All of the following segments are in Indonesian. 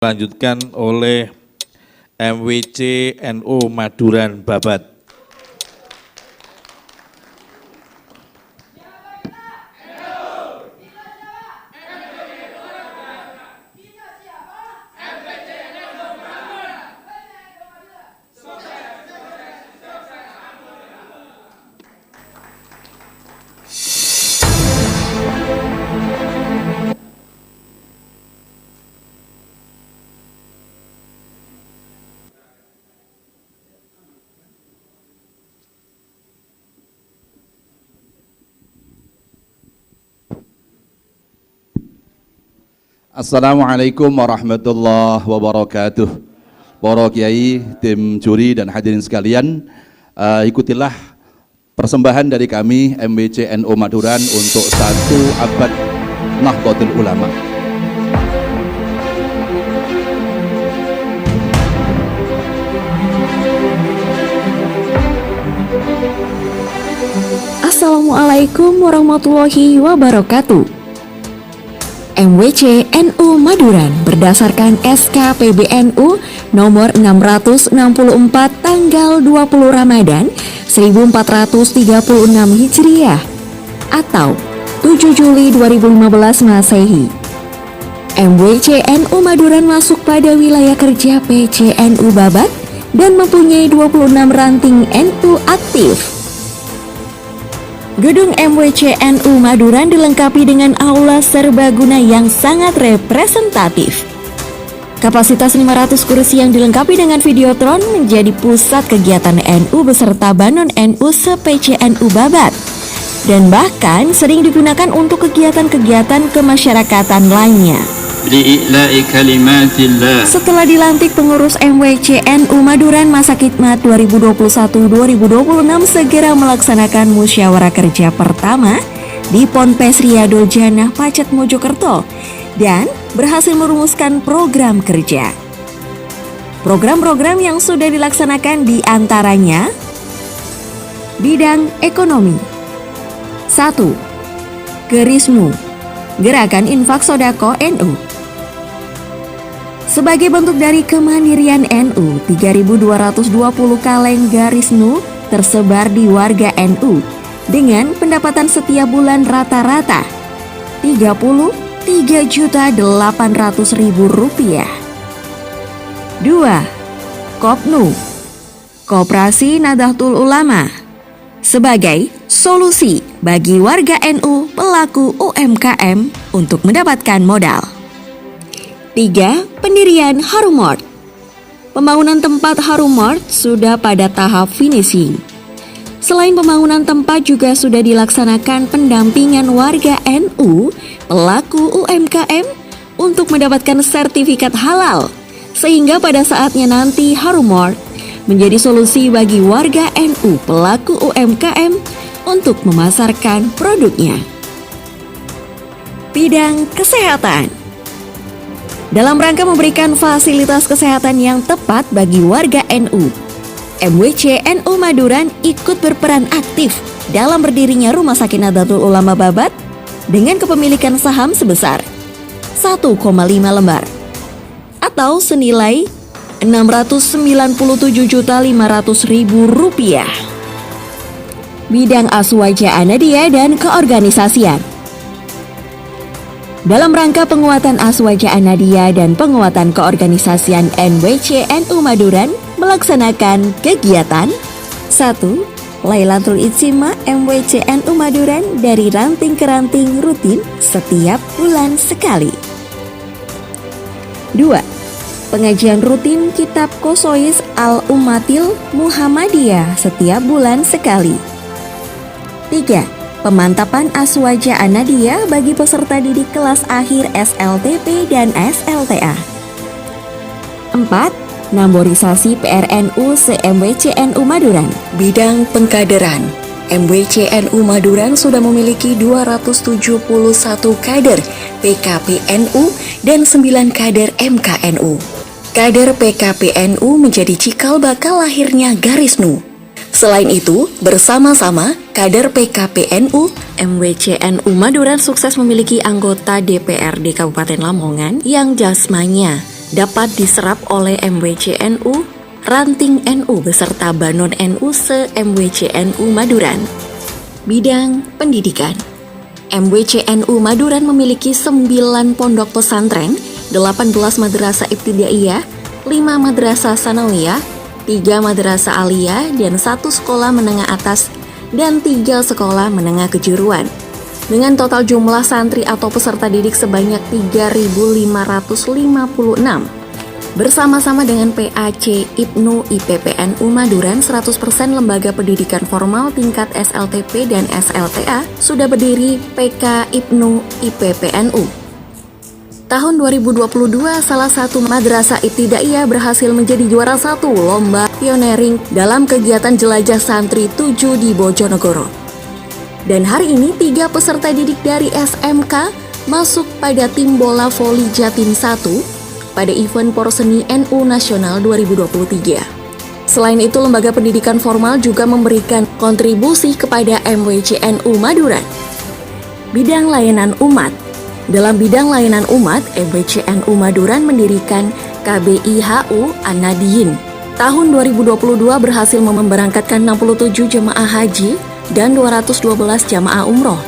Dilanjutkan oleh MWC NU Maduran Babat. Assalamualaikum warahmatullahi wabarakatuh. Para kiai, tim juri dan hadirin sekalian, ikutilah persembahan dari kami MWC NU Maduran untuk 1 abad Nahdlatul Ulama. Assalamualaikum warahmatullahi wabarakatuh. MWC NU Maduran berdasarkan SK PBNU nomor 664 tanggal 20 Ramadan 1436 Hijriah atau 7 Juli 2015 Masehi. MWC NU Maduran masuk pada wilayah kerja PCNU Babat dan mempunyai 26 ranting NU aktif. Gedung MWC NU Maduran dilengkapi dengan aula serbaguna yang sangat representatif. Kapasitas 500 kursi yang dilengkapi dengan videotron menjadi pusat kegiatan NU beserta Banon NU se-PCNU Babat. Dan bahkan sering digunakan untuk kegiatan-kegiatan kemasyarakatan lainnya. Setelah dilantik pengurus MWC NU Maduran masa khidmat 2021-2026 segera melaksanakan musyawarah kerja pertama di Ponpes Riyadul Jannah Pacet Mojokerto dan berhasil merumuskan program kerja. Program-program yang sudah dilaksanakan diantaranya bidang ekonomi. 1. Gerisnu, Gerakan Infak Sodako NU. Sebagai bentuk dari kemandirian NU, 3.220 kaleng Garisnu tersebar di warga NU dengan pendapatan setiap bulan rata-rata Rp33.800.000. 2. Kopnu, Koperasi Nahdlatul Ulama, sebagai solusi bagi warga NU pelaku UMKM untuk mendapatkan modal. 3. Pendirian Harumart. Pembangunan tempat Harumart sudah pada tahap finishing. Selain pembangunan tempat juga sudah dilaksanakan pendampingan warga NU pelaku UMKM untuk mendapatkan sertifikat halal, sehingga pada saatnya nanti Harumart menjadi solusi bagi warga NU pelaku UMKM untuk memasarkan produknya. Bidang kesehatan. Dalam rangka memberikan fasilitas kesehatan yang tepat bagi warga NU, MWC NU Maduran ikut berperan aktif dalam berdirinya Rumah Sakit Nahdlatul Ulama Babat dengan kepemilikan saham sebesar 1,5 lembar atau senilai Rp697.500.000. Bidang Aswaja Anadia dan keorganisasian. Dalam rangka penguatan Aswaja Anadia dan penguatan keorganisasian MWC NU Maduran melaksanakan kegiatan 1. Lailatul Ijtima MWC NU Maduran dari ranting ke ranting rutin setiap bulan sekali. 2. Pengajian rutin Kitab Qosois Al-Ummatil Muhammadiyah setiap bulan sekali. 3. Pemantapan Aswaja Anadia bagi peserta didik kelas akhir SLTP dan SLTA. 4. Namborisasi PRNU se-MWC NU Maduran. Bidang pengkaderan. MWC NU Maduran sudah memiliki 271 kader PKPNU dan 9 kader MKNU. Kader PKPNU menjadi cikal bakal lahirnya Garisnu. Selain itu, bersama-sama kader PKPNU, MWC NU Maduran sukses memiliki anggota DPRD Kabupaten Lamongan yang jasmanya dapat diserap oleh MWC-NU, Ranting NU beserta Banon NU se-MWC-NU Maduran. Bidang pendidikan. MWC-NU Maduran memiliki 9 pondok pesantren, 18 madrasah ibtidaiyah, 5 madrasah sanawiyah, 3 madrasah aliyah, dan 1 sekolah menengah atas, dan 3 sekolah menengah kejuruan. Dengan total jumlah santri atau peserta didik sebanyak 3.556. Bersama-sama dengan PAC IPNU IPPNU Maduran, 100% lembaga pendidikan formal tingkat SLTP dan SLTA sudah berdiri PK IPNU IPPNU. Tahun 2022, salah satu madrasah ibtidaiyah berhasil menjadi juara 1 lomba pioneering dalam kegiatan jelajah santri 7 di Bojonegoro. Dan hari ini 3 peserta didik dari SMK masuk pada tim bola voli Jatim 1 pada event Porseni NU Nasional 2023. Selain itu, lembaga pendidikan formal juga memberikan kontribusi kepada MWC-NU Maduran. Bidang layanan umat. Dalam bidang layanan umat, MWC-NU Maduran mendirikan KBIHU An-Nadiyin. Tahun 2022 berhasil memberangkatkan 67 jemaah haji dan 212 jamaah umroh.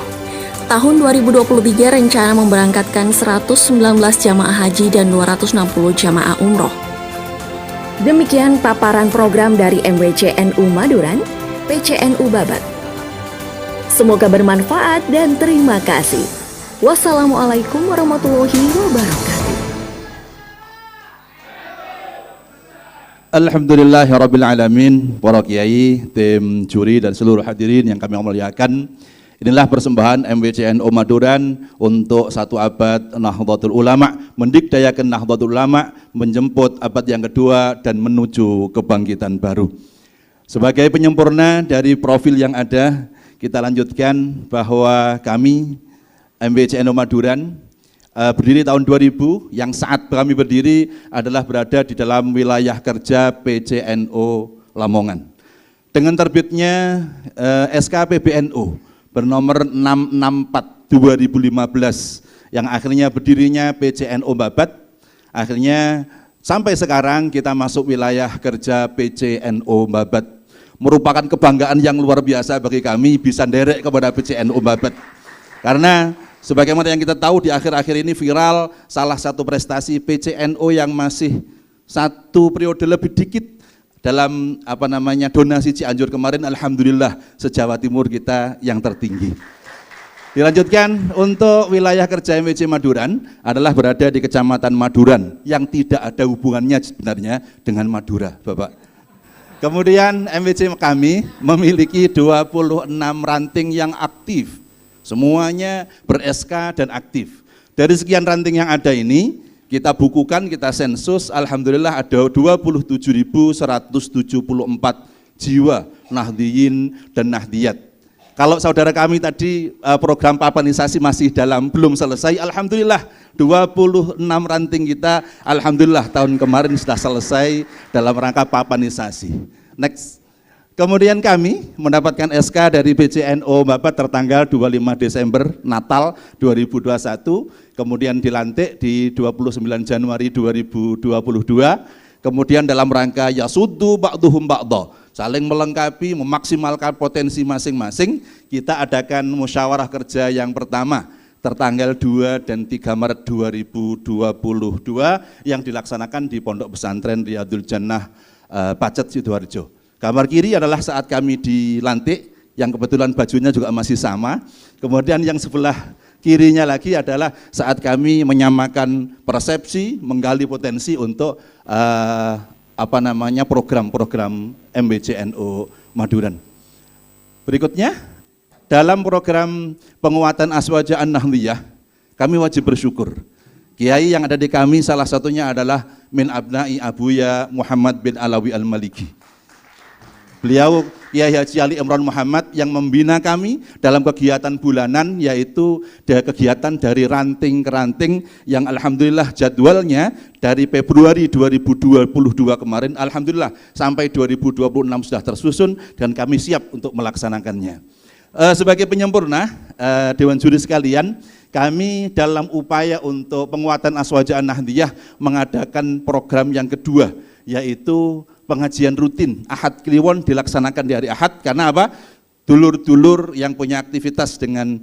Tahun 2023 rencana memberangkatkan 119 jamaah haji dan 260 jamaah umroh. Demikian paparan program dari MWC-NU Maduran, PCNU Babat. Semoga bermanfaat dan terima kasih. Wassalamualaikum warahmatullahi wabarakatuh. Alhamdulillahirrabbilalamin, para kiai, tim juri dan seluruh hadirin yang kami muliakan. Inilah persembahan MWC-NU Maduran untuk 1 abad Nahdlatul Ulama, mendikdayakan Nahdlatul Ulama, menjemput abad yang kedua dan menuju kebangkitan baru. Sebagai penyempurna dari profil yang ada, kita lanjutkan bahwa kami MWC-NU Maduran berdiri tahun 2000, yang saat kami berdiri adalah berada di dalam wilayah kerja PCNU Lamongan. Dengan terbitnya SK PBNU bernomor 664 2015 yang akhirnya berdirinya PCNU Babat, akhirnya sampai sekarang kita masuk wilayah kerja PCNU Babat. Merupakan kebanggaan yang luar biasa bagi kami bisa nderek kepada PCNU Babat. Karena sebagaimana yang kita tahu di akhir-akhir ini viral salah satu prestasi PCNU yang masih 1 periode lebih dikit dalam donasi Cianjur kemarin, alhamdulillah se-Jawa Timur kita yang tertinggi. Dilanjutkan untuk wilayah kerja MWC Maduran adalah berada di Kecamatan Maduran yang tidak ada hubungannya sebenarnya dengan Madura, Bapak. Kemudian MWC kami memiliki 26 ranting yang aktif. Semuanya ber-SK dan aktif. Dari sekian ranting yang ada ini, kita bukukan, kita sensus, alhamdulillah ada 27.174 jiwa Nahdiyin dan Nahdiyat. Kalau saudara kami tadi program papanisasi masih belum selesai, alhamdulillah 26 ranting kita, alhamdulillah tahun kemarin sudah selesai dalam rangka papanisasi. Next. Kemudian kami mendapatkan SK dari PCNU Babat tertanggal 25 Desember Natal 2021, kemudian dilantik di 29 Januari 2022, kemudian dalam rangka yasuddu ba'duhum ba'dha, saling melengkapi, memaksimalkan potensi masing-masing, kita adakan musyawarah kerja yang pertama tertanggal 2 dan 3 Maret 2022 yang dilaksanakan di Pondok Pesantren Riyadul Jannah Pacet Sidoarjo. Gambar kiri adalah saat kami dilantik, yang kebetulan bajunya juga masih sama. Kemudian yang sebelah kirinya lagi adalah saat kami menyamakan persepsi, menggali potensi untuk program-program MWC-NU Maduran. Berikutnya, dalam program penguatan aswaja an-nahliyah, kami wajib bersyukur. Kiai yang ada di kami salah satunya adalah min abna'i Abuya Muhammad bin Alawi Al-Maliki. Beliau Kiai Haji Ali Imran Muhammad yang membina kami dalam kegiatan bulanan, yaitu kegiatan dari ranting ke ranting yang alhamdulillah jadwalnya dari Februari 2022 kemarin alhamdulillah sampai 2026 sudah tersusun dan kami siap untuk melaksanakannya. Sebagai penyempurna, Dewan Juri sekalian, kami dalam upaya untuk penguatan Aswaja An-Nahdiyah mengadakan program yang kedua, yaitu pengajian rutin Ahad Kliwon dilaksanakan di hari Ahad. Karena apa? Dulur-dulur yang punya aktivitas dengan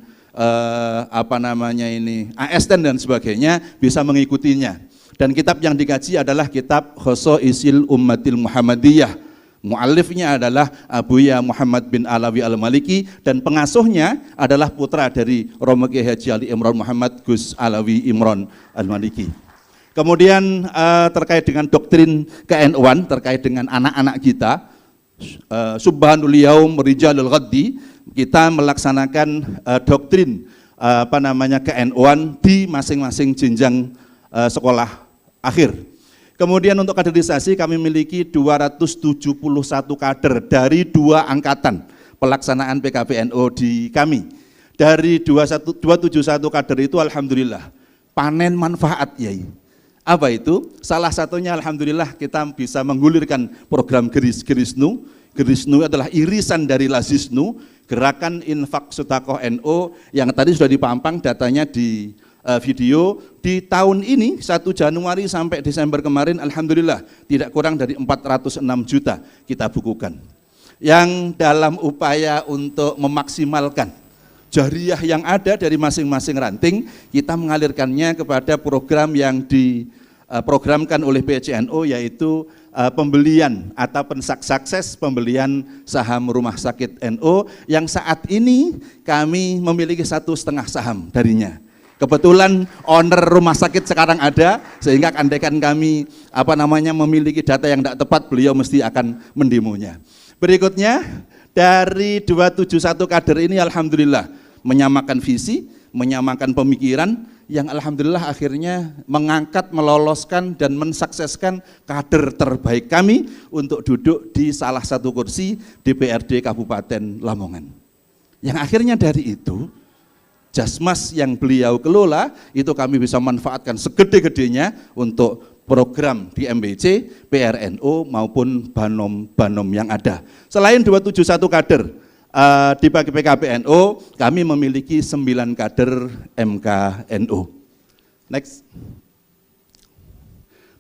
ASN dan sebagainya bisa mengikutinya. Dan kitab yang dikaji adalah kitab Khosaisil Ummatil Muhammadiyah. Mu'allifnya adalah Abuya Muhammad bin Alawi Al-Maliki dan pengasuhnya adalah putra dari Romo Kiai Haji Ali Imron Muhammad Gus Alawi Imron Al-Maliki. Kemudian terkait dengan doktrin ke-NU-an, terkait dengan anak-anak kita, Subhanul Yaum Rijalul Ghaddi, kita melaksanakan doktrin ke-NU-an di masing-masing jenjang sekolah akhir. Kemudian untuk kaderisasi kami memiliki 271 kader dari 2 angkatan pelaksanaan PKBNU di kami. Dari 271 kader itu alhamdulillah panen manfaat, Yai. Apa itu? Salah satunya alhamdulillah kita bisa menggulirkan program Gerisnu. Gerisnu adalah irisan dari Lazisnu, Gerakan Infak Sedekah NU yang tadi sudah dipampang datanya di video. Di tahun ini 1 Januari sampai Desember kemarin alhamdulillah tidak kurang dari 406 juta kita bukukan. Yang dalam upaya untuk memaksimalkan jariah yang ada dari masing-masing ranting, kita mengalirkannya kepada program yang diprogramkan oleh PCNU, yaitu pembelian atau sukses pembelian saham rumah sakit NU yang saat ini kami memiliki 1,5 saham darinya. Kebetulan owner rumah sakit sekarang ada, sehingga andaikan kami memiliki data yang tidak tepat, beliau mesti akan mendemonya. Berikutnya dari 271 kader ini alhamdulillah menyamakan visi, menyamakan pemikiran yang alhamdulillah akhirnya mengangkat, meloloskan dan mensukseskan kader terbaik kami untuk duduk di salah satu kursi DPRD Kabupaten Lamongan. Yang akhirnya dari itu Jasmas yang beliau kelola itu kami bisa manfaatkan segede-gedenya untuk program di MBC, PRNU maupun banom-banom yang ada. Selain 271 kader di PKBNU, kami memiliki 9 kader MKNU. Next.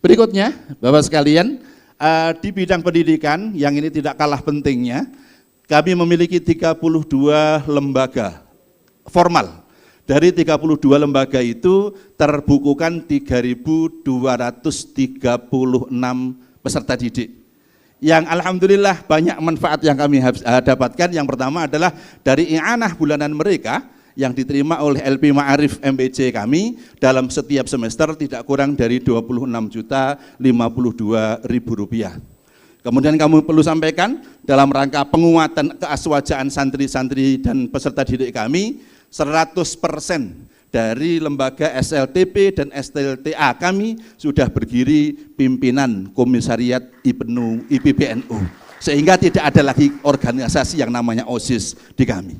Berikutnya, Bapak sekalian, di bidang pendidikan yang ini tidak kalah pentingnya, kami memiliki 32 lembaga formal. Dari 32 lembaga itu terbukukan 3.236 peserta didik. Yang alhamdulillah banyak manfaat yang kami dapatkan. Yang pertama adalah dari i'anah bulanan mereka yang diterima oleh LP Ma'arif MBC kami dalam setiap semester tidak kurang dari Rp26.052.000. Kemudian kami perlu sampaikan dalam rangka penguatan keaswajaan santri-santri dan peserta didik kami, 100% dari lembaga SLTP dan STLTA kami sudah berdiri pimpinan komisariat IPBNU, sehingga tidak ada lagi organisasi yang namanya OSIS di kami.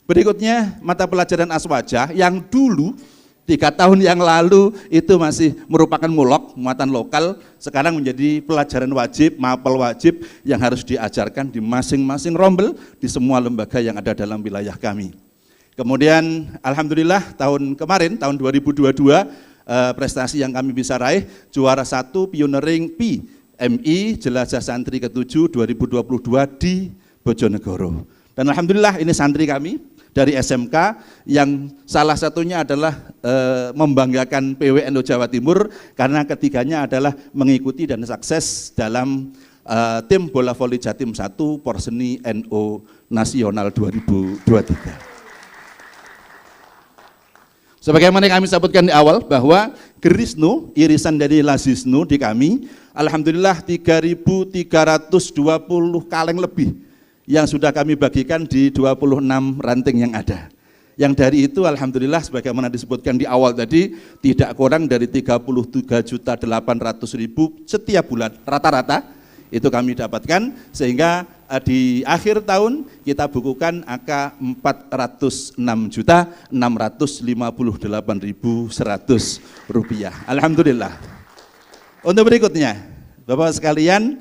Berikutnya mata pelajaran aswaja yang dulu 3 tahun yang lalu itu masih merupakan mulok, muatan lokal, sekarang menjadi pelajaran wajib, mapel wajib yang harus diajarkan di masing-masing rombel di semua lembaga yang ada dalam wilayah kami. Kemudian alhamdulillah tahun kemarin, tahun 2022, prestasi yang kami bisa raih, juara 1 pioneering PMI Jelajah Santri ke-7 2022 di Bojonegoro. Dan alhamdulillah ini santri kami dari SMK yang salah satunya adalah membanggakan PWNU Jawa Timur karena ketiganya adalah mengikuti dan sukses dalam tim bola voli Jatim 1 Porseni NU Nasional 2023. Sebagaimana kami sebutkan di awal bahwa Gerisnu, irisan dari Lazisnu di kami, alhamdulillah 3.320 kaleng lebih yang sudah kami bagikan di 26 ranting yang ada. Yang dari itu alhamdulillah sebagaimana disebutkan di awal tadi tidak kurang dari 33.800.000 setiap bulan rata-rata itu kami dapatkan, sehingga di akhir tahun kita bukukan angka 406.658.100 rupiah. Alhamdulillah. Untuk berikutnya, Bapak sekalian,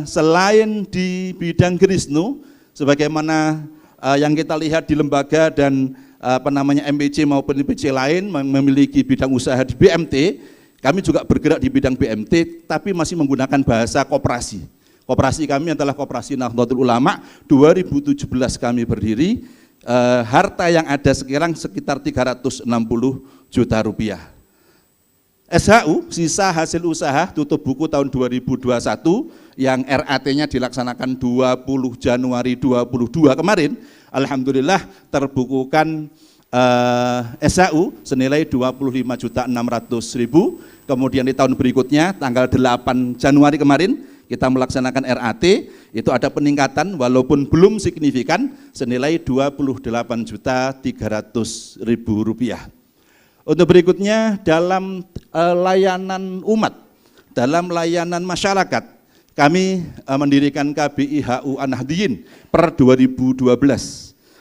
selain di bidang Gerisnu, sebagaimana yang kita lihat di lembaga dan MBC maupun MBC lain memiliki bidang usaha di BMT, kami juga bergerak di bidang BMT tapi masih menggunakan bahasa koperasi. Koperasi kami adalah Koperasi Nahdlatul Ulama. 2017 kami berdiri, harta yang ada sekarang sekitar 360 juta rupiah. SHU, sisa hasil usaha tutup buku tahun 2021 yang RAT-nya dilaksanakan 20 Januari 2022 kemarin, alhamdulillah terbukukan SHU senilai 25.600.000. Kemudian di tahun berikutnya tanggal 8 Januari kemarin kita melaksanakan RAT, itu ada peningkatan walaupun belum signifikan senilai 28.300.000 rupiah. Untuk berikutnya dalam layanan umat, dalam layanan masyarakat, kami mendirikan KBI HU An-Nahdliyin per 2012.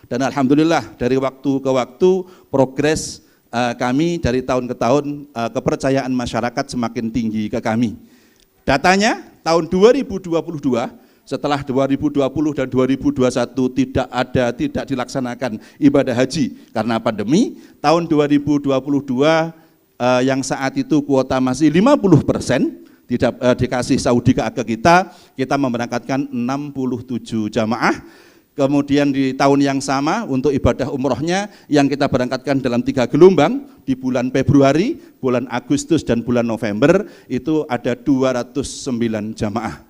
Dan alhamdulillah dari waktu ke waktu progres kami dari tahun ke tahun, kepercayaan masyarakat semakin tinggi ke kami. Datanya tahun 2022, setelah 2020 dan 2021 tidak dilaksanakan ibadah haji karena pandemi, tahun 2022 yang saat itu kuota masih 50% dikasih Saudi ke kita memberangkatkan 67 jamaah. Kemudian di tahun yang sama untuk ibadah umrohnya yang kita berangkatkan dalam 3 gelombang di bulan Februari, bulan Agustus dan bulan November itu ada 209 jamaah.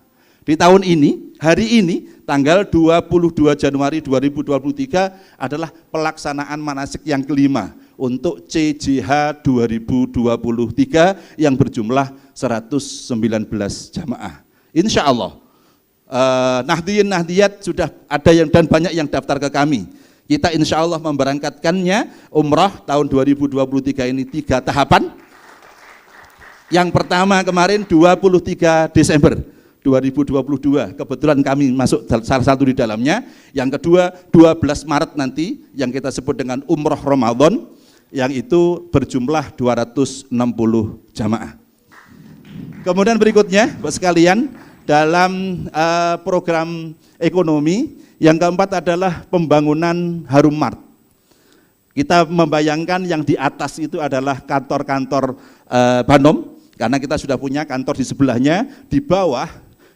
Di tahun ini, hari ini, tanggal 22 Januari 2023 adalah pelaksanaan manasik yang kelima untuk CJH 2023 yang berjumlah 119 jamaah. Insya Allah, Nahdliyin Nahdliyat sudah ada yang dan banyak yang daftar ke kami. Kita insya Allah memberangkatkannya umrah tahun 2023 ini 3 tahapan. Yang pertama kemarin 23 Desember 2022, kebetulan kami masuk salah satu di dalamnya. Yang kedua 12 Maret nanti yang kita sebut dengan Umroh Ramadan, yang itu berjumlah 260 jamaah. Kemudian berikutnya Bapak sekalian, dalam program ekonomi yang keempat adalah pembangunan Harum Mart. Kita membayangkan yang di atas itu adalah kantor-kantor Banom, karena kita sudah punya kantor di sebelahnya. Di bawah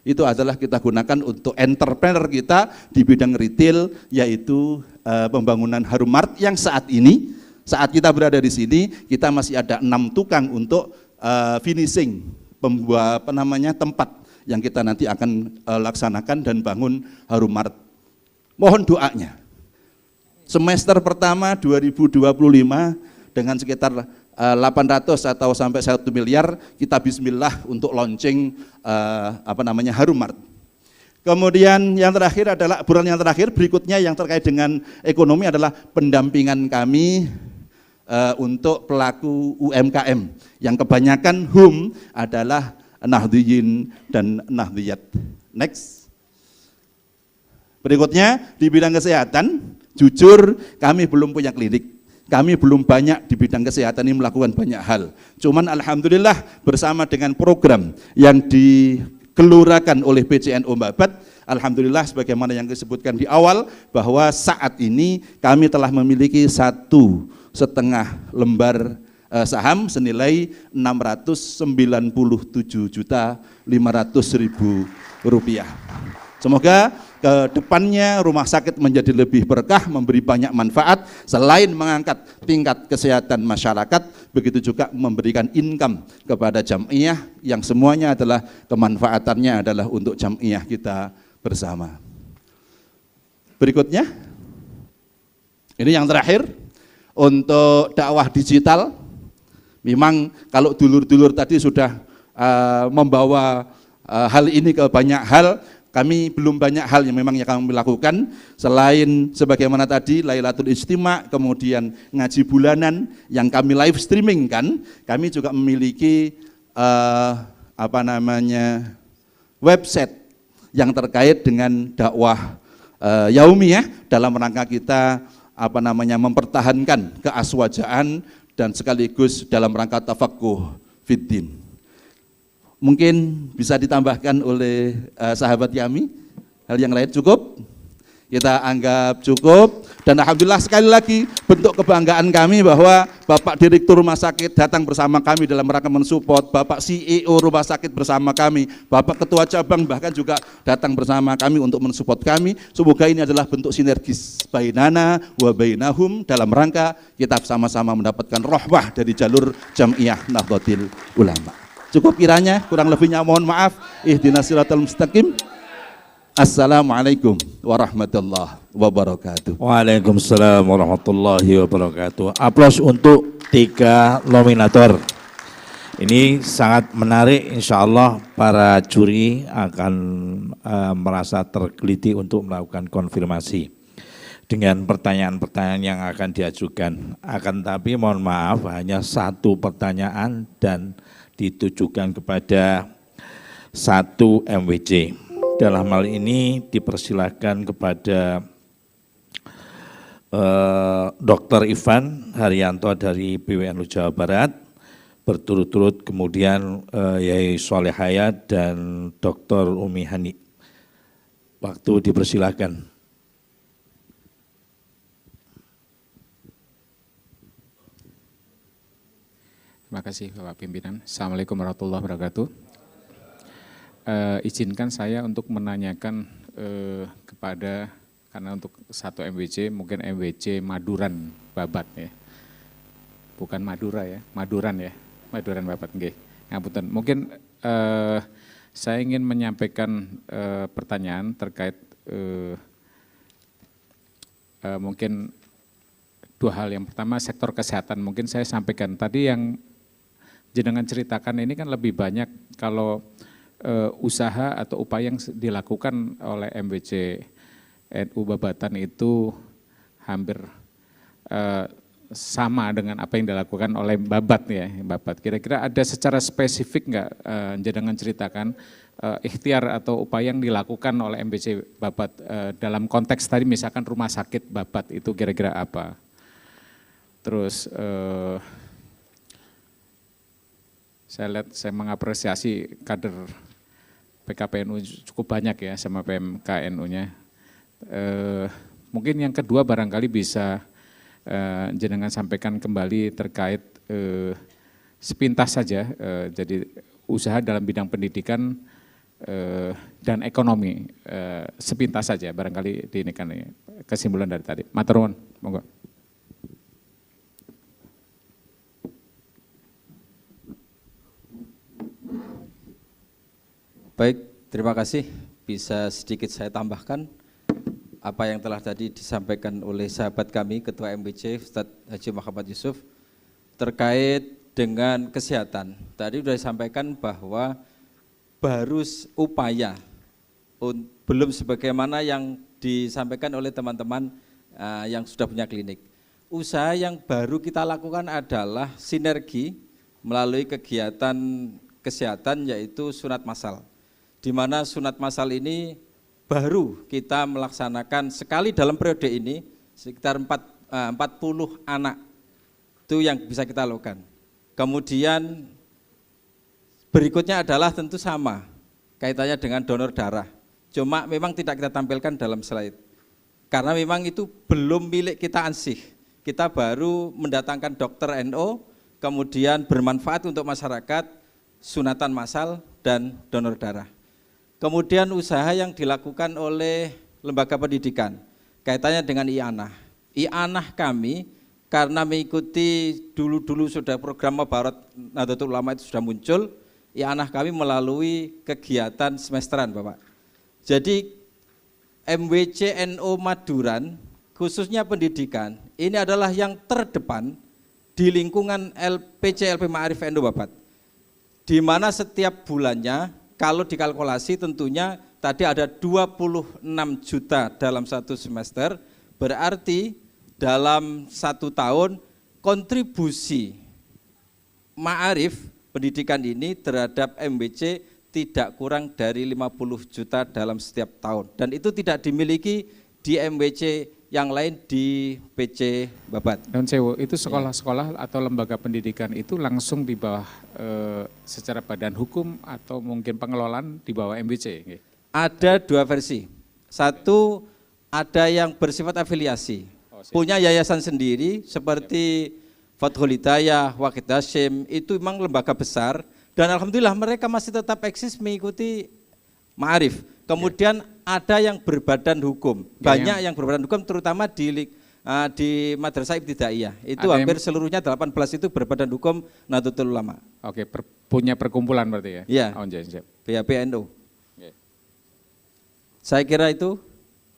itu adalah kita gunakan untuk entrepreneur kita di bidang retail, yaitu pembangunan Harum Mart yang saat ini, saat kita berada di sini, kita masih ada 6 tukang untuk finishing tempat yang kita nanti akan laksanakan dan bangun Harum Mart. Mohon doanya. Semester pertama 2025 dengan sekitar 800 atau sampai 1 miliar kita bismillah untuk launching Harum Mart. Kemudian yang terakhir adalah bulan yang terakhir berikutnya yang terkait dengan ekonomi adalah pendampingan kami untuk pelaku UMKM yang kebanyakan adalah Nahdliyin dan Nahdliyat. Next. Berikutnya di bidang kesehatan, jujur kami belum punya klinik. Kami belum banyak di bidang kesehatan ini melakukan banyak hal. Cuman alhamdulillah bersama dengan program yang digelurakan oleh PCNO Babat, alhamdulillah sebagaimana yang disebutkan di awal bahwa saat ini kami telah memiliki 1,5 lembar saham senilai 697.500.000 rupiah. Semoga ke depannya rumah sakit menjadi lebih berkah, memberi banyak manfaat, selain mengangkat tingkat kesehatan masyarakat, begitu juga memberikan income kepada jamiah yang semuanya adalah kemanfaatannya adalah untuk jamiah kita bersama. Berikutnya, ini yang terakhir untuk dakwah digital. Memang kalau dulur-dulur tadi sudah membawa hal ini ke banyak hal, kami belum banyak hal yang memang yang kami lakukan selain sebagaimana tadi Lailatul Ijtima, kemudian ngaji bulanan yang kami live streaming kan, kami juga memiliki website yang terkait dengan dakwah yaumiyah dalam rangka kita mempertahankan keaswajaan dan sekaligus dalam rangka tafaqquh fiddin. Mungkin bisa ditambahkan oleh sahabat kami, hal yang lain cukup? kita anggap cukup. Dan alhamdulillah sekali lagi bentuk kebanggaan kami bahwa Bapak Direktur Rumah Sakit datang bersama kami dalam rangka mensupport, Bapak CEO Rumah Sakit bersama kami, Bapak Ketua Cabang bahkan juga datang bersama kami untuk mensupport kami. Semoga ini adalah bentuk sinergis bainana wa bainahum dalam rangka kita sama-sama mendapatkan rahmah dari jalur Jam'iyah Nahdlatul Ulama. Cukup kiranya, kurang lebihnya mohon maaf. Ihdinas siratal mustaqim. Assalamualaikum warahmatullahi wabarakatuh. Waalaikumsalam warahmatullahi wabarakatuh. Aplaus untuk 3 nominator. Ini sangat menarik, insya Allah para juri akan merasa tergeliti untuk melakukan konfirmasi dengan pertanyaan-pertanyaan yang akan diajukan. Akan tapi mohon maaf hanya 1 pertanyaan dan ditujukan kepada 1 MWC. Dalam hal ini dipersilahkan kepada Dr. Ivan Haryanto dari PWNU Jawa Barat, berturut-turut kemudian Yai Soleh Hayat dan Dr. Umi Hani. Waktu dipersilahkan. Terima kasih Bapak Pimpinan. Assalamualaikum warahmatullahi wabarakatuh. Izinkan saya untuk menanyakan kepada, karena untuk 1 MWC, mungkin MWC Maduran Babat ya. Bukan Madura ya, Maduran ya, Maduran Babat nggih. Ngapunten. Mungkin saya ingin menyampaikan pertanyaan terkait mungkin 2 hal. Yang pertama sektor kesehatan, mungkin saya sampaikan tadi yang jenengan ceritakan ini kan lebih banyak kalau usaha atau upaya yang dilakukan oleh MWC NU Babatan itu hampir sama dengan apa yang dilakukan oleh Babat ya, Babat. Kira-kira ada secara spesifik nggak jenengan ceritakan ikhtiar atau upaya yang dilakukan oleh MWC Babat dalam konteks tadi misalkan rumah sakit Babat itu kira-kira apa? Terus saya mengapresiasi kader PKPNU cukup banyak ya sama PMKNU-nya. Mungkin yang kedua barangkali bisa jenengan sampaikan kembali terkait sepintas saja, jadi usaha dalam bidang pendidikan dan ekonomi, sepintas saja barangkali ini kan kesimpulan dari tadi. Matur nuwun, monggo. Baik, terima kasih. Bisa sedikit saya tambahkan apa yang telah tadi disampaikan oleh sahabat kami, Ketua MWC Ustadz Haji Muhammad Yusuf, terkait dengan kesehatan. Tadi sudah disampaikan bahwa baru upaya, belum sebagaimana yang disampaikan oleh teman-teman yang sudah punya klinik. Usaha yang baru kita lakukan adalah sinergi melalui kegiatan kesehatan yaitu sunat massal. Di mana sunat massal ini baru kita melaksanakan sekali dalam periode ini, sekitar 40 anak itu yang bisa kita lakukan. Kemudian berikutnya adalah tentu sama, kaitannya dengan donor darah. Cuma memang tidak kita tampilkan dalam slide, karena memang itu belum milik kita ansih. Kita baru mendatangkan dokter NO, kemudian bermanfaat untuk masyarakat, sunatan massal dan donor darah. Kemudian usaha yang dilakukan oleh lembaga pendidikan, kaitannya dengan i'anah. I'anah kami karena mengikuti dulu sudah program Mabarat Nahdlatul Ulama itu sudah muncul, i'anah kami melalui kegiatan semesteran Bapak. Jadi MWC NU Maduran, khususnya pendidikan, ini adalah yang terdepan di lingkungan PCLP Ma'arif NU Babat. Di mana setiap bulannya, kalau dikalkulasi tentunya tadi ada 26 juta dalam 1 semester, berarti dalam 1 tahun kontribusi Ma'arif pendidikan ini terhadap MWC tidak kurang dari 50 juta dalam setiap tahun. Dan itu tidak dimiliki di MWC yang lain di PC Babat. Dan Sewo, itu sekolah-sekolah atau lembaga pendidikan itu langsung di bawah secara badan hukum atau mungkin pengelolaan di bawah MWC? Ada 2 versi. Satu ada yang bersifat afiliasi, punya yayasan sendiri seperti Fathul Hidayah, Waqid Hasyim, itu memang lembaga besar dan alhamdulillah mereka masih tetap eksis mengikuti Ma'arif. Kemudian ada yang berbadan hukum, banyak yang berbadan hukum terutama di Madrasah Ibtidaiyah. Itu ada hampir seluruhnya 18 itu berbadan hukum Nahdlatul Ulama. Oke, punya perkumpulan berarti ya? Iya, Oh, BHPNU. Saya kira itu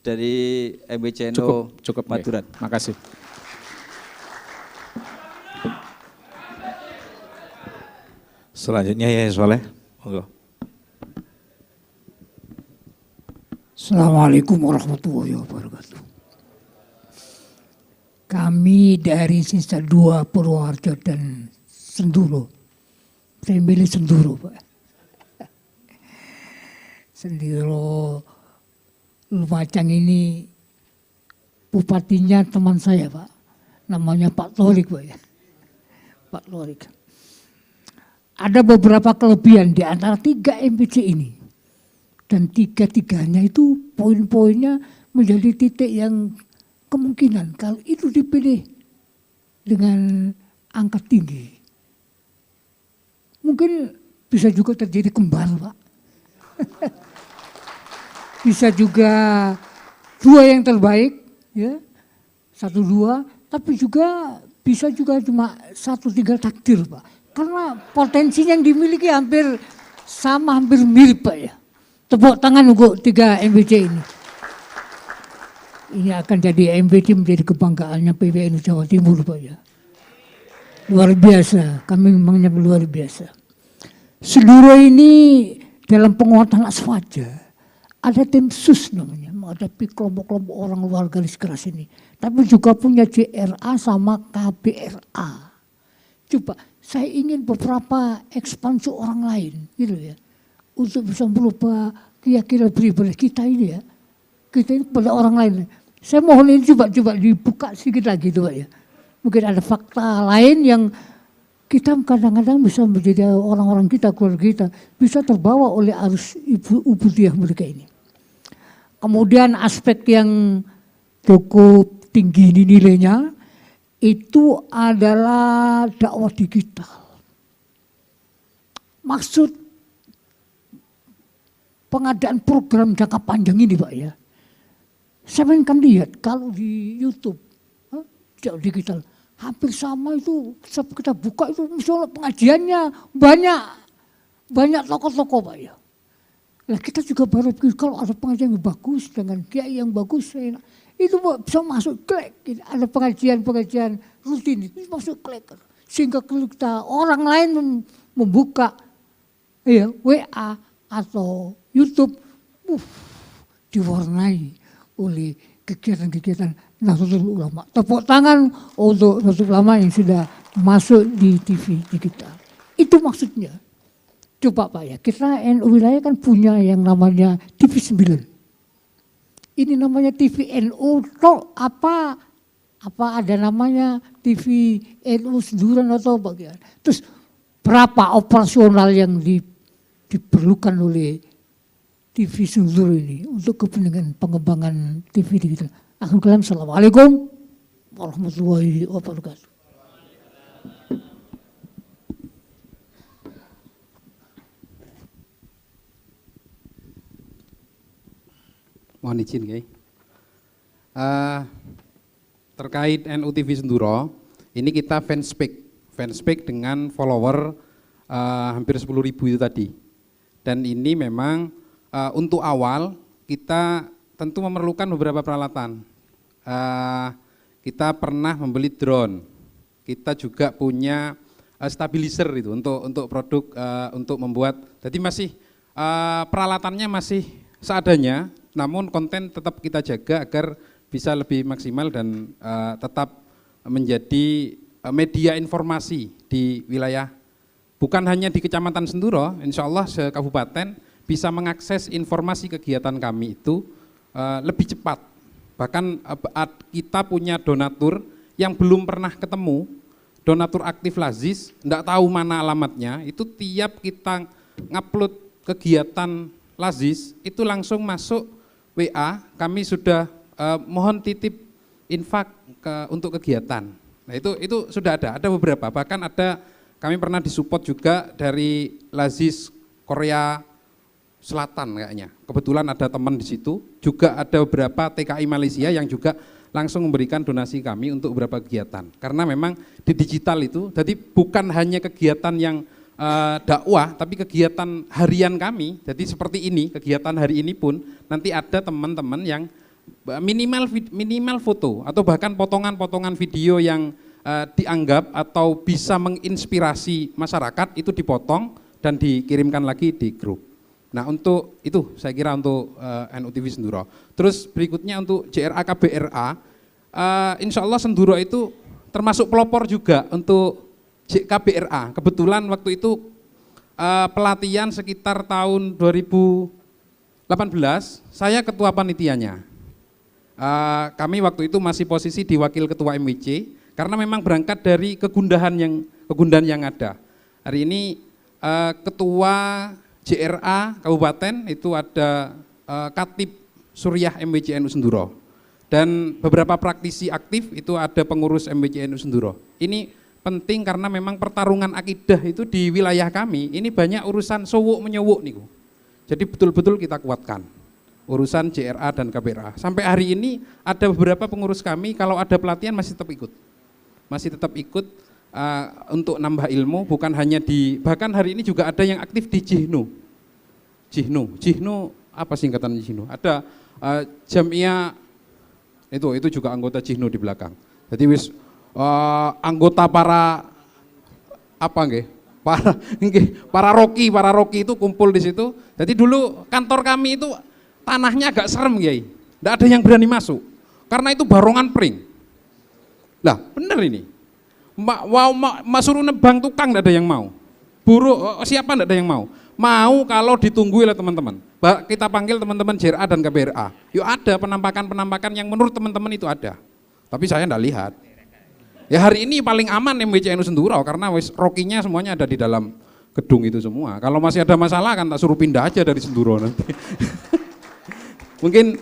dari MWC-NU cukup Maduran. Makasih. Selanjutnya Yai Soleh, monggo. Assalamualaikum warahmatullahi wabarakatuh. Kami dari Sisa 2 Purwoharjo dan Senduro. Saya milih Senduro, Pak. Senduro Lumajang ini bupatinya teman saya, Pak. Namanya Pak Lorik, Pak ya. Pak Lorik. Ada beberapa kelebihan di antara 3 MPC ini. Dan 3-tiganya itu poin-poinnya menjadi titik yang kemungkinan kalau itu dipilih dengan angka tinggi. Mungkin bisa juga terjadi kembar, Pak. Bisa juga 2 yang terbaik, ya 1-2, tapi juga bisa juga cuma 1-3 takdir, Pak. Karena potensinya yang dimiliki hampir sama, hampir mirip, Pak ya. Tepuk tangan untuk 3 MPC ini. Ini akan jadi MPC menjadi kebanggaannya PWNU Jawa Timur, Pak ya. Luar biasa, kami memangnya luar biasa. Seluruh ini dalam penguatan aswaja, ada tim sus namanya, menghadapi kelompok-kelompok orang luar garis keras ini. Tapi juga punya JRA sama KBRA. Coba, saya ingin beberapa ekspansi orang lain, gitu ya. Untuk bisa merubah keyakinan pribadi kita ini ya. Kita ini pada orang lain. Saya mohon ini coba dibuka sedikit lagi tuh Pak ya. Mungkin ada fakta lain yang kita kadang-kadang bisa menjadi orang-orang kita, keluarga kita, bisa terbawa oleh arus ubudiyah mereka ini. Kemudian aspek yang cukup tinggi ini nilainya, itu adalah dakwah digital. Maksud pengadaan program jangka panjang ini Pak ya. Saya kan lihat kalau di YouTube, digital, hampir sama itu, kita buka itu misalnya pengajiannya banyak tokoh-tokoh Pak ya. Nah kita juga baru pikir kalau ada pengajian yang bagus dengan kiai yang bagus, itu bisa masuk klik. Ada pengajian rutin itu masuk klik. Sehingga kita orang lain membuka ya, WA atau YouTube diwarnai oleh kegiatan-kegiatan Nahdlatul Ulama. Tepuk tangan untuk Nahdlatul Ulama yang sudah masuk di TV digital. Itu maksudnya. Coba Pak ya, kita NU wilayah kan punya yang namanya TV 9. Ini namanya TV NU, apa ada namanya TV NU Senduran atau bagian. Terus berapa operasional yang diperlukan oleh TV Sendur ini untuk kepentingan pengembangan TV digital. Assalamualaikum warahmatullahi wabarakatuh. Mohon izin, Kiai. Terkait NU TV Senduro, ini kita fanspage dengan follower hampir 10.000 itu tadi. Dan ini memang untuk awal kita tentu memerlukan beberapa peralatan. Kita pernah membeli drone, kita juga punya stabilizer itu untuk produk untuk membuat. Jadi masih peralatannya masih seadanya, namun konten tetap kita jaga agar bisa lebih maksimal dan tetap menjadi media informasi di wilayah. Bukan hanya di Kecamatan Senduro, insya Allah se-kabupaten bisa mengakses informasi kegiatan kami itu lebih cepat. Bahkan kita punya donatur yang belum pernah ketemu, donatur aktif Lazis, enggak tahu mana alamatnya, itu tiap kita ngupload kegiatan Lazis, itu langsung masuk WA, kami sudah mohon titip infak untuk kegiatan. Nah itu sudah ada beberapa, bahkan kami pernah disupport juga dari Lazis Korea Selatan kayaknya. Kebetulan ada teman di situ, juga ada beberapa TKI Malaysia yang juga langsung memberikan donasi kami untuk beberapa kegiatan. Karena memang di digital itu, jadi bukan hanya kegiatan yang dakwah, tapi kegiatan harian kami. Jadi seperti ini, kegiatan hari ini pun nanti ada teman-teman yang minimal foto atau bahkan potongan-potongan video yang dianggap atau bisa menginspirasi masyarakat itu dipotong dan dikirimkan lagi di grup. Nah untuk itu saya kira untuk NU TV Senduro. Terus berikutnya untuk JRA KBRA, insya Allah Senduro itu termasuk pelopor juga untuk KBRA. Kebetulan waktu itu pelatihan sekitar tahun 2018, saya ketua panitianya. Kami waktu itu masih posisi di wakil ketua MWC, karena memang berangkat dari kegundahan yang ada. Hari ini ketua JRA Kabupaten itu ada Katib Suriah MWC NU Senduro, dan beberapa praktisi aktif itu ada pengurus MWC NU Senduro. Ini penting karena memang pertarungan akidah itu di wilayah kami ini banyak urusan sowuk menyowuk niku. Jadi betul-betul kita kuatkan urusan JRA dan KBRA. Sampai hari ini ada beberapa pengurus kami kalau ada pelatihan masih tetap ikut untuk nambah ilmu, bukan hanya bahkan hari ini juga ada yang aktif di Jihnu apa singkatan Jihnu? Ada Jamiah itu juga anggota Jihnu di belakang. Jadi anggota para roki itu kumpul di situ. Jadi dulu kantor kami itu tanahnya agak serem, Kiai. Enggak ada yang berani masuk. Karena itu barongan pring. Lah, bener ini. Suruh nebang tukang enggak ada yang mau. Buruh siapa enggak ada yang mau. Mau kalau ditunggu oleh teman-teman. Kita panggil teman-teman JRA dan KBRA. Yuk ada penampakan yang menurut teman-teman itu ada. Tapi saya enggak lihat. Ya hari ini paling aman MWC NU Senduro karena rokinya semuanya ada di dalam gedung itu semua. Kalau masih ada masalah kan tak suruh pindah aja dari Senduro nanti. Mungkin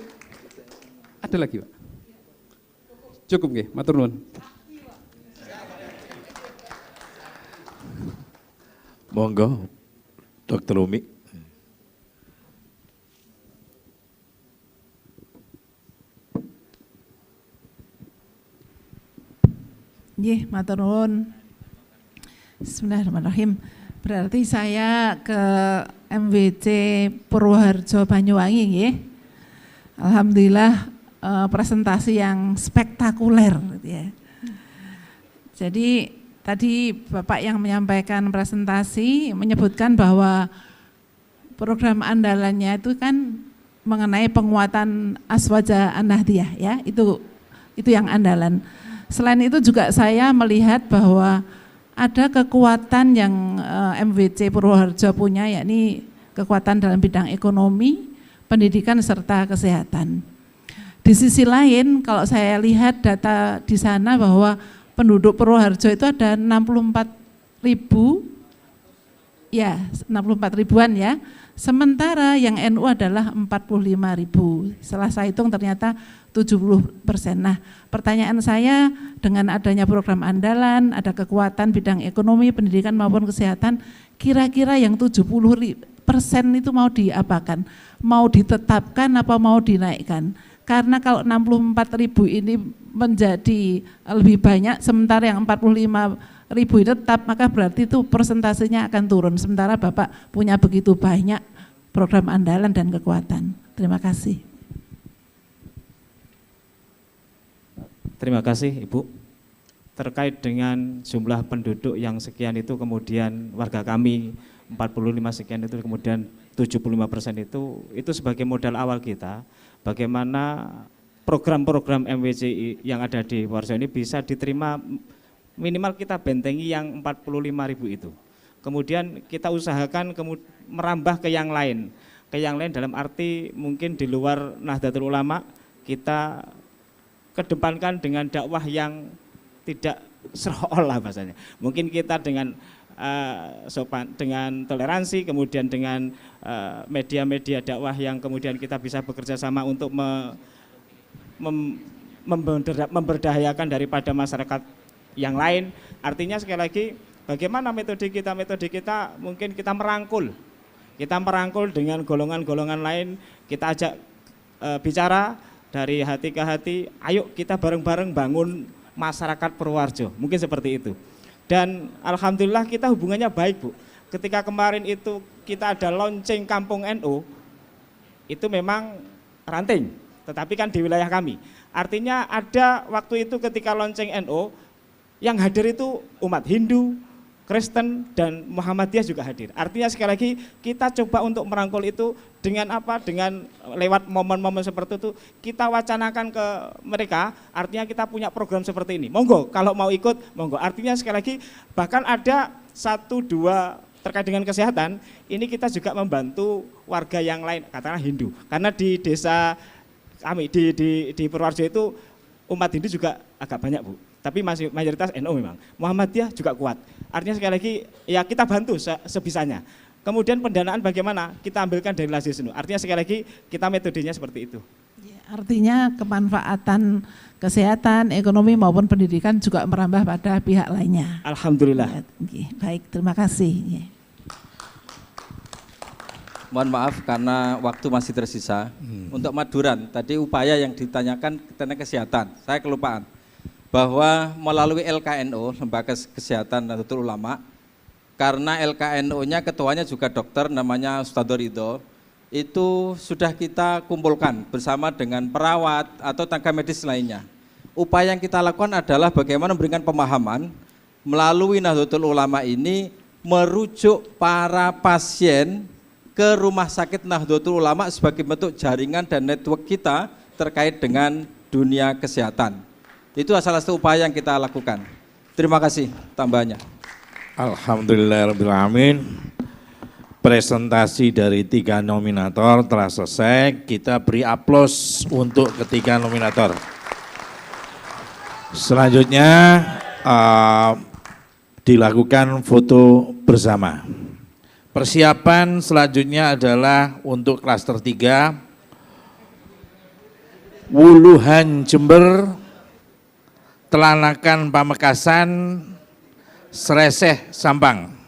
ada lagi, Pak. Cukup nggih, matur nuwun. Monggo, Dr. Umi. Nggih, matur nuwun. Bismillahirrahmanirrahim. Berarti saya ke MWC Purwoharjo Banyuwangi nggih. Alhamdulillah presentasi yang spektakuler gitu ya. Jadi tadi Bapak yang menyampaikan presentasi menyebutkan bahwa program andalannya itu kan mengenai penguatan Aswaja An-Nahdiyah ya, itu yang andalan. Selain itu juga saya melihat bahwa ada kekuatan yang MWC Purwoharjo punya, yakni kekuatan dalam bidang ekonomi, pendidikan serta kesehatan. Di sisi lain kalau saya lihat data di sana bahwa penduduk Purwoharjo itu ada 64.000 ya, 64 ribuan ya. Sementara yang NU adalah 45.000. Setelah saya hitung ternyata 70%. Nah, pertanyaan saya dengan adanya program andalan, ada kekuatan bidang ekonomi, pendidikan maupun kesehatan, kira-kira yang 70% itu mau diapakan? Mau ditetapkan apa mau dinaikkan? Karena kalau 64.000 ini menjadi lebih banyak, sementara yang 45.000 tetap, maka berarti itu persentasenya akan turun. Sementara Bapak punya begitu banyak program andalan dan kekuatan. Terima kasih. Terima kasih Ibu. Terkait dengan jumlah penduduk yang sekian itu, kemudian warga kami 45 sekian itu, kemudian 75% itu sebagai modal awal kita, bagaimana program-program MWC yang ada di Purwoharjo ini bisa diterima, minimal kita bentengi yang 45.000 itu. Kemudian kita usahakan merambah ke yang lain dalam arti mungkin di luar Nahdlatul Ulama, kita kedepankan dengan dakwah yang tidak seolah bahasanya. Mungkin kita dengan sopan, dengan toleransi, kemudian dengan media-media dakwah yang kemudian kita bisa bekerja sama untuk memberdayakan daripada masyarakat yang lain. Artinya sekali lagi bagaimana metode kita mungkin kita merangkul dengan golongan-golongan lain, kita ajak bicara dari hati ke hati, ayo kita bareng-bareng bangun masyarakat Purworejo, mungkin seperti itu. Dan alhamdulillah kita hubungannya baik, Bu. Ketika kemarin itu kita ada launching Kampung NU, itu memang ranting, tetapi kan di wilayah kami. Artinya ada waktu itu ketika launching NU, yang hadir itu umat Hindu, Kristen, dan Muhammadiyah juga hadir. Artinya sekali lagi kita coba untuk merangkul itu dengan apa? Dengan lewat momen-momen seperti itu kita wacanakan ke mereka. Artinya kita punya program seperti ini. Monggo kalau mau ikut, monggo. Artinya sekali lagi bahkan ada 1-2 terkait dengan kesehatan. Ini kita juga membantu warga yang lain, katakanlah Hindu. Karena di desa kami di Purworejo itu umat Hindu juga agak banyak, Bu. Tapi masih mayoritas NU memang. Muhammadiyah juga kuat. Artinya sekali lagi ya kita bantu sebisanya. Kemudian pendanaan bagaimana? Kita ambilkan dari Lazis NU. Artinya sekali lagi kita metodenya seperti itu. Artinya kemanfaatan kesehatan, ekonomi maupun pendidikan juga merambah pada pihak lainnya. Alhamdulillah. Ya, baik, terima kasih. Mohon maaf karena waktu masih tersisa. Untuk Maduran, tadi upaya yang ditanyakan tentang kesehatan, saya kelupaan. Bahwa melalui LKNU, Lembaga Kesehatan Nahdlatul Ulama, karena LKNU-nya ketuanya juga dokter namanya Ustadz Ridho, itu sudah kita kumpulkan bersama dengan perawat atau tenaga medis lainnya. Upaya yang kita lakukan adalah bagaimana memberikan pemahaman melalui Nahdlatul Ulama ini merujuk para pasien ke rumah sakit Nahdlatul Ulama sebagai bentuk jaringan dan network kita terkait dengan dunia kesehatan. Itu salah satu upaya yang kita lakukan. Terima kasih tambahannya. Alhamdulillahirrahmanirrahim. Presentasi dari 3 nominator telah selesai. Kita beri aplaus untuk ketiga nominator. Selanjutnya dilakukan foto bersama. Persiapan selanjutnya adalah untuk klaster 3 Wuluhan Jember, Telanakan Pamekasan, Sreseh Sampang.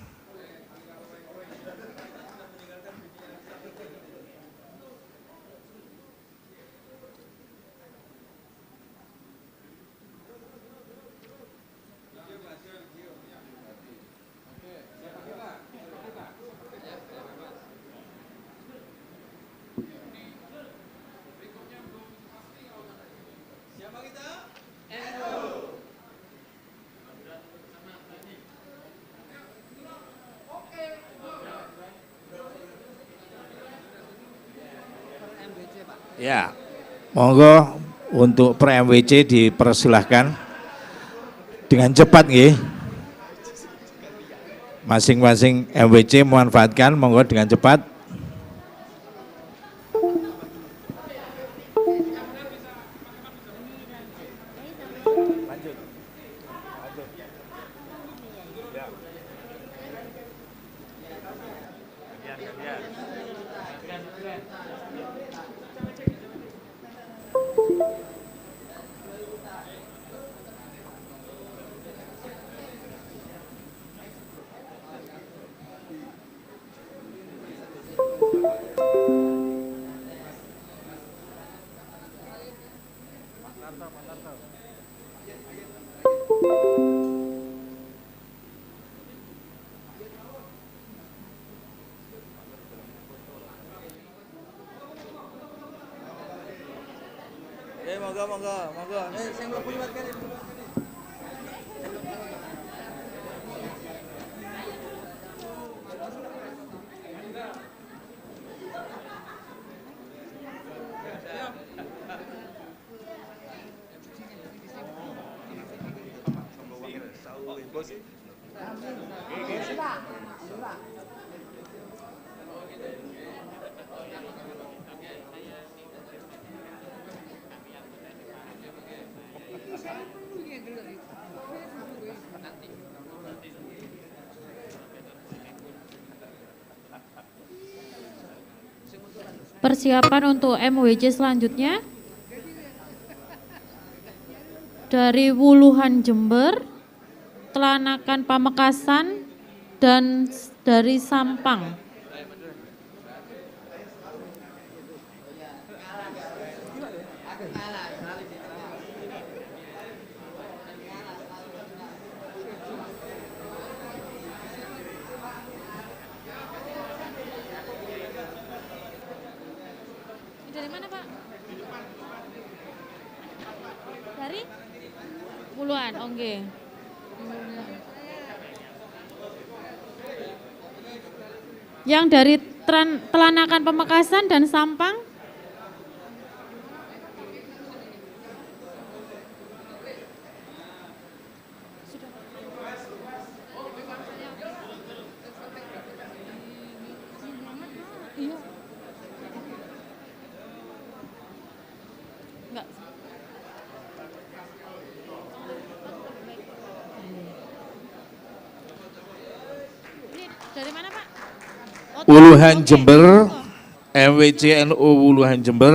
Ya, monggo untuk per MWC dipersilahkan dengan cepat nggih. Masing-masing MWC memanfaatkan, monggo dengan cepat. Monggo. Sing mlebu liwat kene. Persiapan untuk MWC selanjutnya. dari Wuluhan Jember, Telanakan Pamekasan, dan dari Sampang. Dari mana, Pak? Dari Wuluhan, oke. Yang dari Telanakan Pamekasan dan Sampang? Enggak. Ini dari mana, Pak? Wuluhan Jember, MWC NU Wuluhan Jember.